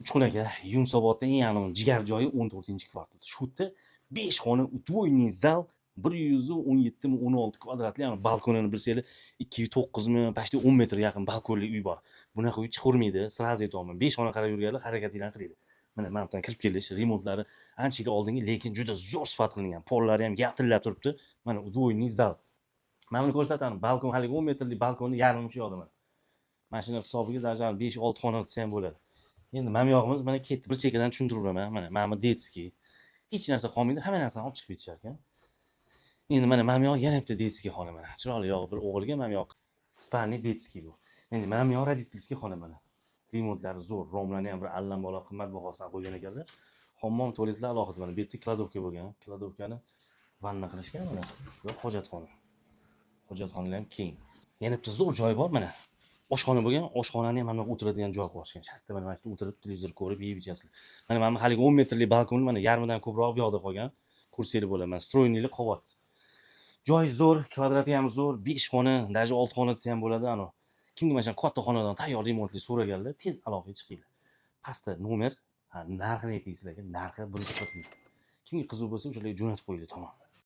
Uchxonaka Yunusobodda eng aniq jigar joyi 14-kvartal. Shu yerda 5 xona udvoyniy zal 117 16 kvadratli, ya'ni balkonini bilsanglar 209 mi, почти 10 metr yaqin balkonli uy bor. Bunaqa uy chiqavermaydi, sразу aytaman. 5 xona qarab yurganlar harakatinglarni qiladi. Mana men bilan kirib kelish, remontlari ancha oldingi, lekin juda zo'r sifat qilingan. Pollari ham yaltillab turibdi. Mana udvoyniy zal. Mana buni ko'rsataman. Balkon haligi 10 metrlik balkonni yarmi shu yoqda mana. Mashina hisobiga даже 5-6 xona desa ham bo'ladi. Endi mana bu yog'imiz mana ketdi. Bir chekkadan tushuntirib beraman. Mana bu detskiy. Hech narsa qolmaydi, hamma narsani olib chiqib ketishar ekan. Endi mana bu yoq yana bitta detskiy xona mana. Chiroyli yo'q bir o'g'ilga mana bu yoq spalniy detskiy bu. Endi mana bu yoq родительskiy xona mana. Remontlari zo'r, romlarni ham bir allambalo qimmatbahosidan qo'ygan ekanlar. Hammom, tualetlar alohida mana bu yerda kladovka bo'lgan. Kladovkani vanna qilishgan mana. Bu hojatxona. Hojatxonalar ham keng. Yana bitta zo'r joy bor mana. Oshxona bo'lgan, oshxonani ham mana o'tiradigan joy qo'yishgan. Shartta mana mana o'tirib televizor ko'rib yeb ichasizlar. Mana haligi 10 metrlik balkonni mana yarmidan ko'proq bu yoqda qolgan. Kursiyli bo'ladi. Mana stroyniy qavat. Joy zo'r, kvadrati ham zo'r, 5 xona, даже 6 xona desa ham bo'ladi. Ano kimga mana katta xonadan tayyor remontli so'raganlar, tez aloqaga chiqinglar. Pastda nomer, narxini ayting sizlarga, narxi 140 ming. Kimga qiziq bo'lsa, o'shalarga jo'natib qo'yinglar, tamom.